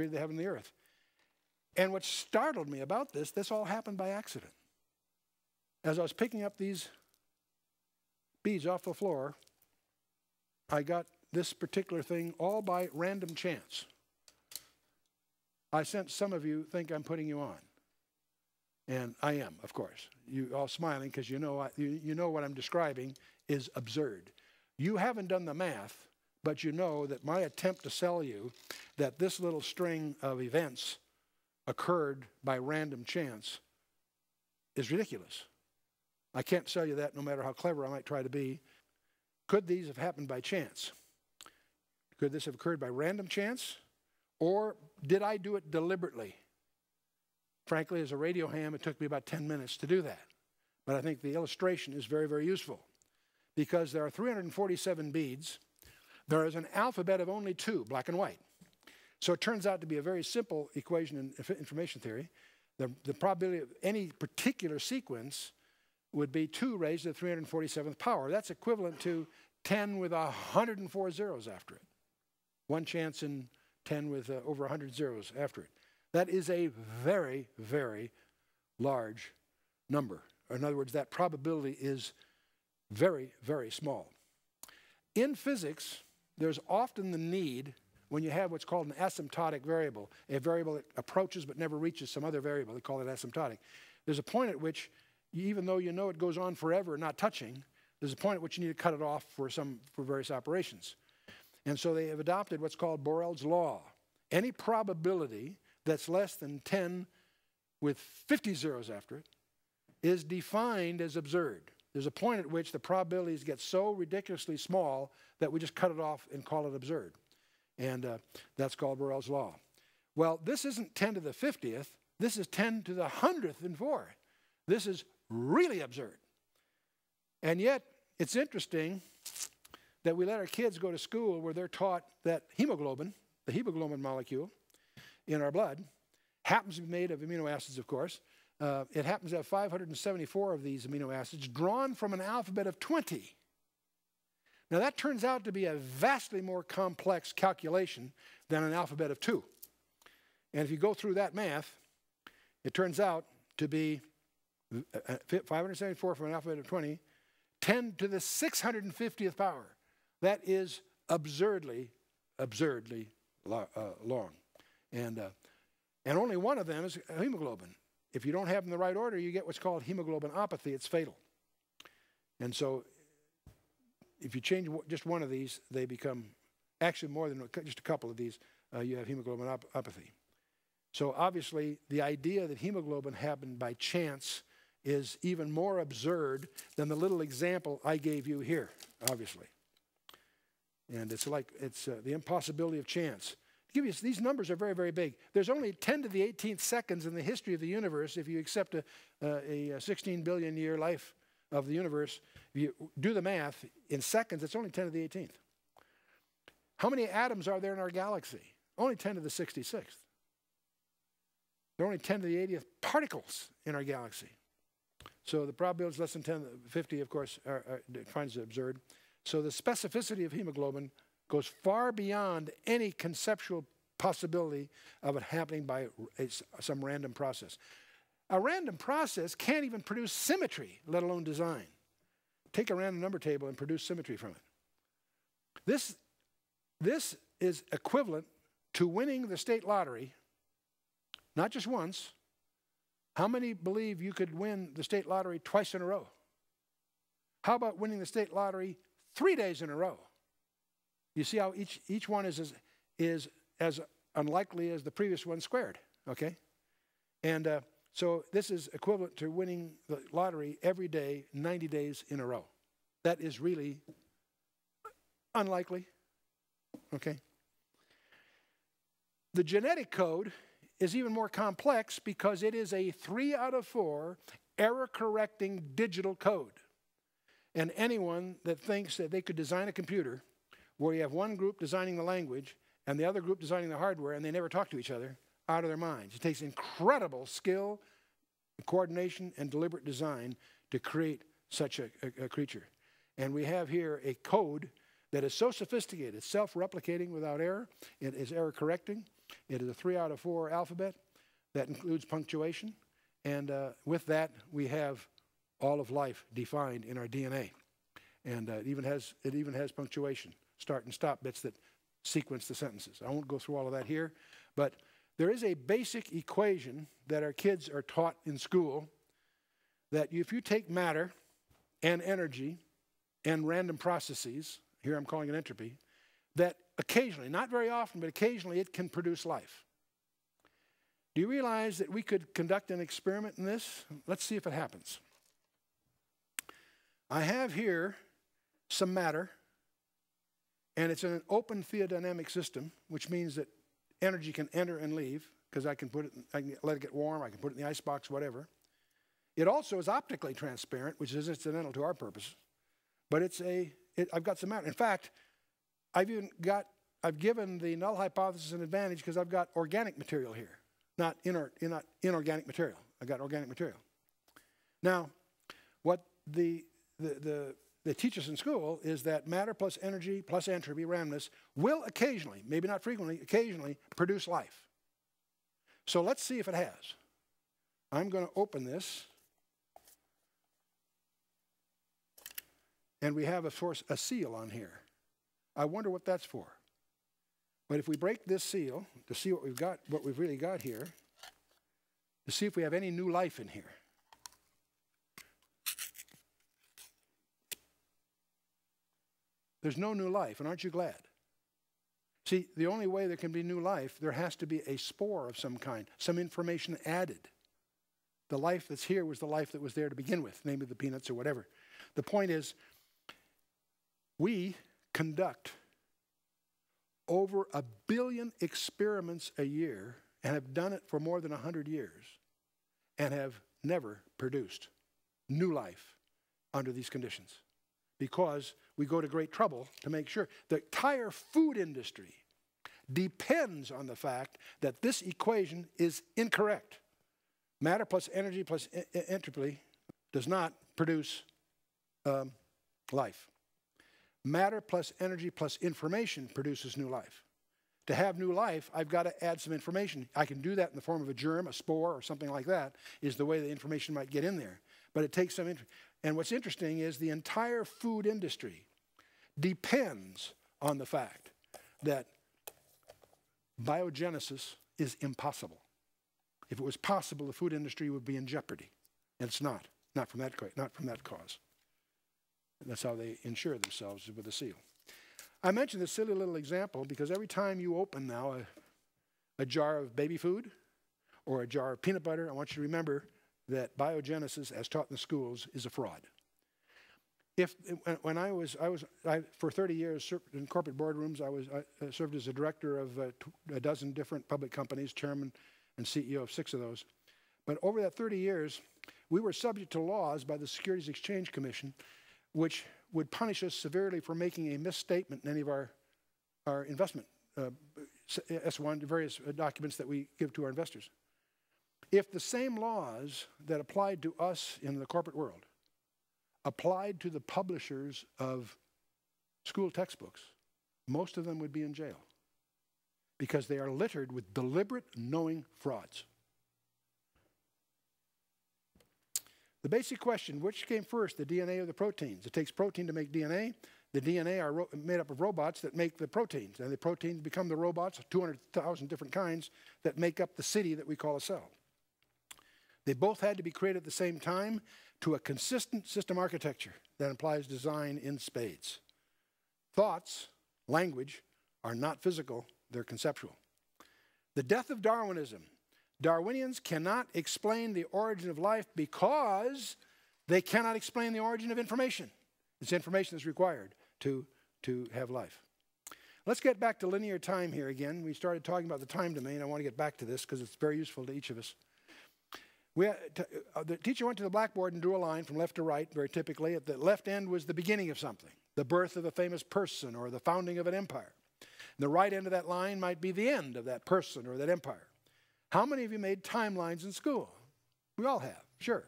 created the heaven and the earth. And what startled me about this all happened by accident. As I was picking up these beads off the floor, I got this particular thing all by random chance. I sense some of you think I'm putting you on. And I am, of course. You all smiling because you know what I'm describing is absurd. You haven't done the math, but you know that my attempt to sell you that this little string of events occurred by random chance is ridiculous. I can't sell you that no matter how clever I might try to be. Could these have happened by chance? Could this have occurred by random chance? Or did I do it deliberately? Frankly, as a radio ham, it took me about 10 minutes to do that. But I think the illustration is very, very useful because there are 347 beads. There is an alphabet of only 2, black and white. So it turns out to be a very simple equation in information theory. The probability of any particular sequence would be 2 raised to the 347th power. That's equivalent to 10 with 104 zeros after it. 1 chance in 10 with over 100 zeros after it. That is a very, very large number. In other words, that probability is very, very small. In physics, there's often the need, when you have what's called an asymptotic variable, a variable that approaches but never reaches some other variable, they call it asymptotic. There's a point at which, even though you know it goes on forever not touching, there's a point at which you need to cut it off for various operations. And so they have adopted what's called Borel's law. Any probability that's less than 10 with 50 zeros after it is defined as absurd. There's a point at which the probabilities get so ridiculously small that we just cut it off and call it absurd. And that's called Borel's law. Well, this isn't 10 to the 50th. This is 10 to the 104th. This is really absurd. And yet, it's interesting that we let our kids go to school where they're taught that hemoglobin, the hemoglobin molecule in our blood, happens to be made of amino acids, of course. It happens to have 574 of these amino acids drawn from an alphabet of 20. Now, that turns out to be a vastly more complex calculation than an alphabet of 2. And if you go through that math, it turns out to be 574 from an alphabet of 20, 10 to the 650th power. That is absurdly, absurdly long. And only one of them is hemoglobin. If you don't have them in the right order, you get what's called hemoglobinopathy. It's fatal. And so if you change just one of these, they become actually more than just a couple of these, you have hemoglobinopathy. So obviously, the idea that hemoglobin happened by chance is even more absurd than the little example I gave you here, obviously. And it's like, it's the impossibility of chance. To give you, these numbers are very, very big. There's only 10 to the 18th seconds in the history of the universe if you accept a 16 billion year life of the universe. If you do the math, in seconds, it's only 10 to the 18th. How many atoms are there in our galaxy? Only 10 to the 66th. There are only 10 to the 80th particles in our galaxy. So the probability is less than 10 to 50, of course, finds it absurd. So the specificity of hemoglobin goes far beyond any conceptual possibility of it happening by some random process. A random process can't even produce symmetry, let alone design. Take a random number table and produce symmetry from it. This is equivalent to winning the state lottery, not just once. How many believe you could win the state lottery twice in a row? How about winning the state lottery 3 days in a row? You see how each one is as unlikely as the previous one squared, okay? And so this is equivalent to winning the lottery every day, 90 days in a row. That is really unlikely, okay? The genetic code is even more complex because it is a 3 out of 4 error-correcting digital code. And anyone that thinks that they could design a computer where you have one group designing the language and the other group designing the hardware and they never talk to each other, out of their minds. It takes incredible skill, coordination, and deliberate design to create such a creature. And we have here a code that is so sophisticated, self-replicating without error, it is error-correcting, It is a 3 out of 4 alphabet that includes punctuation. And with that, we have all of life defined in our DNA. And it even has punctuation, start and stop bits that sequence the sentences. I won't go through all of that here, but there is a basic equation that our kids are taught in school that if you take matter and energy and random processes, here I'm calling it entropy, that occasionally, not very often, but occasionally it can produce life. Do you realize that we could conduct an experiment in this? Let's see if it happens. I have here some matter, and it's in an open theodynamic system, which means that energy can enter and leave, because I can let it get warm, I can put it in the icebox, whatever. It also is optically transparent, which is incidental to our purpose. But I've got some matter. In fact, I've given the null hypothesis an advantage because I've got organic material here, not inorganic material. I've got organic material. Now, what they teach us in school is that matter plus energy plus entropy, randomness, will occasionally, maybe not frequently, occasionally produce life. So let's see if it has. I'm going to open this. And we have, of course, a seal on here. I wonder what that's for. But if we break this seal to see what we've really got here, to see if we have any new life in here. There's no new life, and aren't you glad? See, the only way there can be new life, there has to be a spore of some kind, some information added. The life that's here was the life that was there to begin with, namely the peanuts or whatever. The point is, we conduct over 1 billion experiments a year and have done it for more than 100 years and have never produced new life under these conditions because we go to great trouble to make sure. The entire food industry depends on the fact that this equation is incorrect. Matter plus energy plus entropy does not produce life. Matter plus energy plus information produces new life. To have new life, I've got to add some information. I can do that in the form of a germ, a spore, or something like that, is the way the information might get in there. But it takes some and what's interesting is the entire food industry depends on the fact that biogenesis is impossible. If it was possible, the food industry would be in jeopardy. And it's not from that cause. And that's how they insure themselves with a seal. I mention this silly little example because every time you open now a jar of baby food or a jar of peanut butter, I want you to remember that biogenesis, as taught in the schools, is a fraud. When I for 30 years in corporate boardrooms, I served as a director of a dozen different public companies, chairman and CEO of 6 of those. But over that 30 years, we were subject to laws by the Securities Exchange Commission which would punish us severely for making a misstatement in any of our investment S1, various documents that we give to our investors. If the same laws that applied to us in the corporate world applied to the publishers of school textbooks, most of them would be in jail because they are littered with deliberate, knowing frauds. The basic question, which came first, the DNA or the proteins? It takes protein to make DNA. The DNA are made up of robots that make the proteins, and the proteins become the robots, 200,000 different kinds, that make up the city that we call a cell. They both had to be created at the same time to a consistent system architecture that implies design in spades. Thoughts, language, are not physical, they're conceptual. The death of Darwinism. Darwinians cannot explain the origin of life because they cannot explain the origin of information. It's information that's required to have life. Let's get back to linear time here again. We started talking about the time domain. I want to get back to this because it's very useful to each of us. The teacher went to the blackboard and drew a line from left to right, very typically. At the left end was the beginning of something, the birth of a famous person or the founding of an empire. And the right end of that line might be the end of that person or that empire. How many of you made timelines in school? We all have, sure.